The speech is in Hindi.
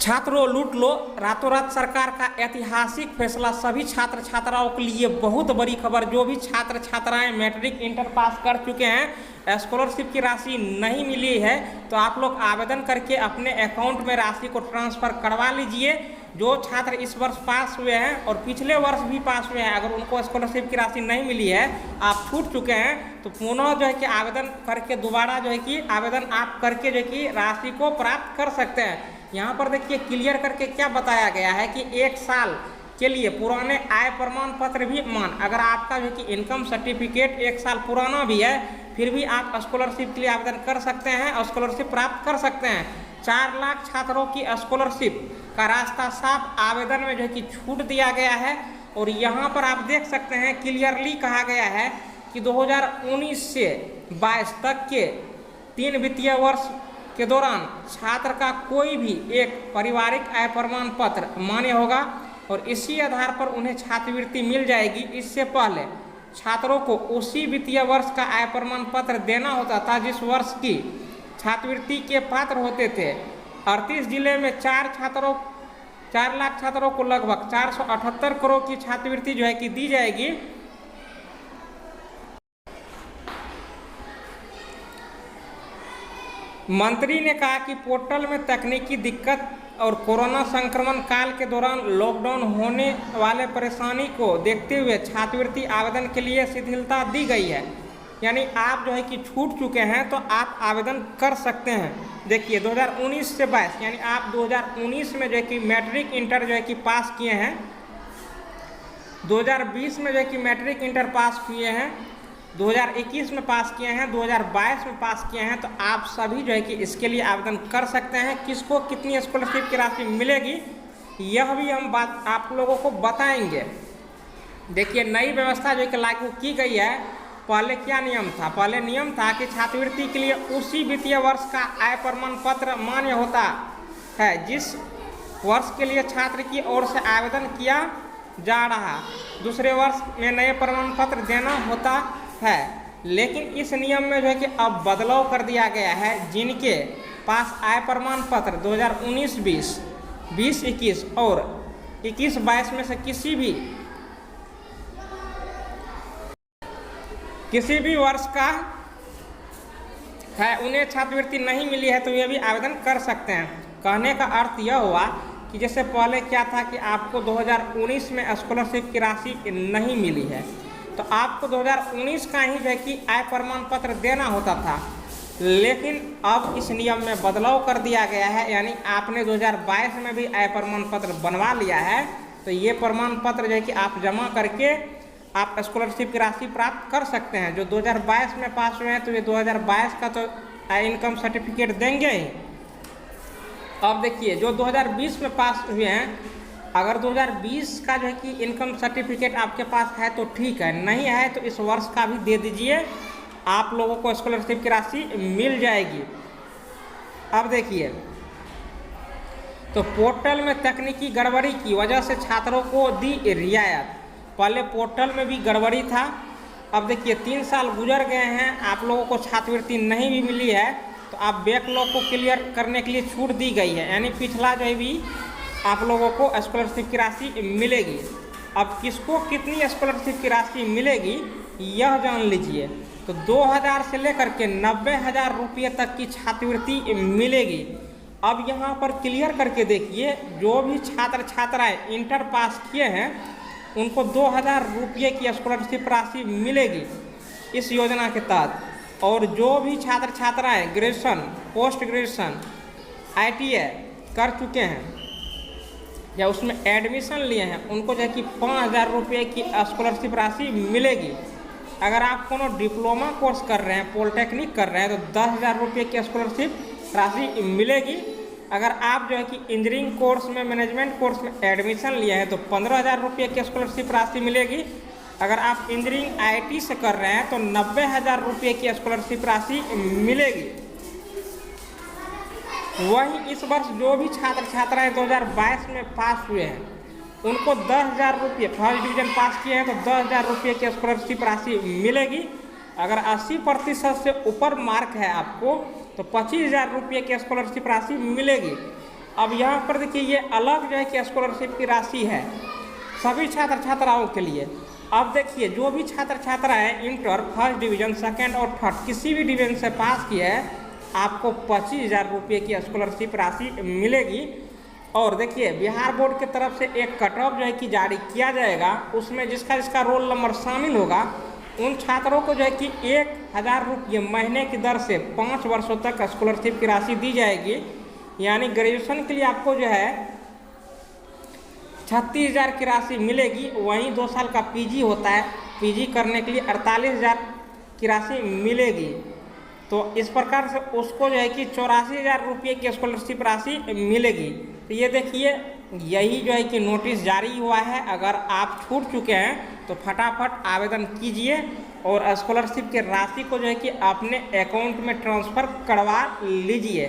छात्रों लूट लो, रातों रात सरकार का ऐतिहासिक फैसला सभी छात्र छात्राओं के लिए बहुत बड़ी खबर। जो भी छात्र छात्राएं मैट्रिक इंटर पास कर चुके हैं, स्कॉलरशिप की राशि नहीं मिली है, तो आप लोग आवेदन करके अपने अकाउंट में राशि को ट्रांसफ़र करवा लीजिए। जो छात्र इस वर्ष पास हुए हैं और पिछले वर्ष भी पास हुए हैं, अगर उनको स्कॉलरशिप की राशि नहीं मिली है, आप छूट चुके हैं, तो पुनः जो है कि आवेदन करके दोबारा जो है कि आवेदन आप करके जो है कि राशि को प्राप्त कर सकते हैं। यहाँ पर देखिए क्लियर करके क्या बताया गया है कि 1 साल के लिए पुराने आय प्रमाण पत्र भी मान, अगर आपका जो कि इनकम सर्टिफिकेट 1 साल पुराना भी है, फिर भी आप स्कॉलरशिप के लिए आवेदन कर सकते हैं और स्कॉलरशिप प्राप्त कर सकते हैं। 4 लाख छात्रों की स्कॉलरशिप का रास्ता साफ आवेदन में जो है कि छूट दिया गया है। और यहाँ पर आप देख सकते हैं क्लियरली कहा गया है कि 2019 से 22 तक के 3 वित्तीय वर्ष के दौरान छात्र का कोई भी एक पारिवारिक आय प्रमाण पत्र मान्य होगा और इसी आधार पर उन्हें छात्रवृत्ति मिल जाएगी। इससे पहले छात्रों को उसी वित्तीय वर्ष का आय प्रमाण पत्र देना होता था जिस वर्ष की छात्रवृत्ति के पात्र होते थे। 38 जिले में 4 लाख छात्रों को लगभग 478 करोड़ की छात्रवृत्ति जो है कि दी जाएगी। मंत्री ने कहा कि पोर्टल में तकनीकी दिक्कत और कोरोना संक्रमण काल के दौरान लॉकडाउन होने वाले परेशानी को देखते हुए छात्रवृत्ति आवेदन के लिए शिथिलता दी गई है। यानी आप जो है कि छूट चुके हैं तो आप आवेदन कर सकते हैं। देखिए 2019 से 22 यानी आप 2019 में जो है कि मैट्रिक इंटर जो है कि पास किए हैं, 2020 में जो है कि मैट्रिक इंटर पास किए हैं, 2021 में पास किए हैं, 2022 में पास किए हैं, तो आप सभी जो है कि इसके लिए आवेदन कर सकते हैं। किसको कितनी स्कॉलरशिप की राशि मिलेगी यह भी हम बात आप लोगों को बताएंगे। देखिए नई व्यवस्था जो है कि लागू की गई है। पहले क्या नियम था? पहले नियम था कि छात्रवृत्ति के लिए उसी वित्तीय वर्ष का आय प्रमाण पत्र मान्य होता है जिस वर्ष के लिए छात्र की ओर से आवेदन किया जा रहा। दूसरे वर्ष में नए प्रमाण पत्र देना होता है। लेकिन इस नियम में जो है कि अब बदलाव कर दिया गया है। जिनके पास आय प्रमाण पत्र 2019-20, 20-21 और 21-22 में से किसी भी वर्ष का है, उन्हें छात्रवृत्ति नहीं मिली है, तो ये भी आवेदन कर सकते हैं। कहने का अर्थ यह हुआ कि जैसे पहले क्या था कि आपको 2019 में स्कॉलरशिप की राशि नहीं मिली है, तो आपको 2019 का ही जो है कि आय प्रमाण पत्र देना होता था। लेकिन अब इस नियम में बदलाव कर दिया गया है, यानी आपने 2022 में भी आय प्रमाण पत्र बनवा लिया है, तो ये प्रमाण पत्र जो है कि आप जमा करके आप स्कॉलरशिप की राशि प्राप्त कर सकते हैं। जो 2022 में पास हुए हैं तो ये 2022 का तो इनकम सर्टिफिकेट देंगे ही। अब देखिए जो 2020 में पास हुए हैं, अगर 2020 का जो है कि इनकम सर्टिफिकेट आपके पास है तो ठीक है, नहीं है तो इस वर्ष का भी दे दीजिए, आप लोगों को स्कॉलरशिप की राशि मिल जाएगी। अब देखिए तो पोर्टल में तकनीकी गड़बड़ी की वजह से छात्रों को दी रियायत। पहले पोर्टल में भी गड़बड़ी था। अब देखिए 3 साल गुजर गए हैं, आप लोगों को छात्रवृत्ति नहीं भी मिली है, तो आप बैकलॉग को क्लियर करने के लिए छूट दी गई है, यानी पिछला जो है भी आप लोगों को स्कॉलरशिप की राशि मिलेगी। अब किसको कितनी स्कॉलरशिप की राशि मिलेगी यह जान लीजिए। तो 2000 से लेकर के 90,000 रुपये तक की छात्रवृत्ति मिलेगी। अब यहाँ पर क्लियर करके देखिए, जो भी छात्र छात्राएँ इंटर पास किए हैं उनको 2000 रुपये की स्कॉलरशिप राशि मिलेगी इस योजना के तहत। और जो भी छात्र छात्राएँ ग्रेजुएशन, पोस्ट ग्रेजुएशन, ITI कर चुके हैं या उसमें एडमिशन लिए हैं, उनको जो है कि 5000 रुपये की स्कॉलरशिप राशि मिलेगी। अगर आप कोनो डिप्लोमा कोर्स कर रहे हैं, पॉलिटेक्निक कर रहे हैं, तो 10,000 रुपये की स्कॉलरशिप राशि मिलेगी। अगर आप जो है कि इंजीनियरिंग कोर्स में, मैनेजमेंट कोर्स में एडमिशन लिए हैं तो 15,000 रुपये की स्कॉलरशिप राशि मिलेगी। अगर आप इंजीनियरिंग IT से कर रहे हैं तो 90,000 रुपये की स्कॉलरशिप राशि मिलेगी। वहीं इस वर्ष जो भी छात्र छात्राएँ 2022 में पास हुए हैं उनको 10,000 रुपये, फर्स्ट डिवीजन पास किए हैं तो 10,000 रुपये की स्कॉलरशिप राशि मिलेगी। अगर 80% से ऊपर मार्क है आपको तो 25,000 रुपये की स्कॉलरशिप राशि मिलेगी। अब यहाँ पर देखिए ये अलग जो है कि स्कॉलरशिप की राशि है सभी छात्र छात्राओं के लिए। अब देखिए जो भी छात्र छात्राएं इंटर फर्स्ट डिवीज़न सेकंड और थर्ड किसी भी डिवीज़न से पास किए हैं आपको 25,000 रुपये की स्कॉलरशिप राशि मिलेगी। और देखिए बिहार बोर्ड की तरफ से एक कट ऑफ जो है कि जारी किया जाएगा, उसमें जिसका जिसका रोल नंबर शामिल होगा उन छात्रों को जो है कि 1,000 रुपये महीने की दर से 5 वर्षों तक स्कॉलरशिप की राशि दी जाएगी। यानी ग्रेजुएशन के लिए आपको जो है 36,000 की राशि मिलेगी। वहीं 2 साल का पीजी होता है, पीजी करने के लिए 48,000 की राशि मिलेगी। तो इस प्रकार से उसको जो है कि 84,000 रुपये की स्कॉलरशिप राशि मिलेगी। तो ये देखिए यही जो है कि नोटिस जारी हुआ है। अगर आप छूट चुके हैं तो फटाफट आवेदन कीजिए और स्कॉलरशिप की राशि को जो है कि अपने अकाउंट में ट्रांसफ़र करवा लीजिए।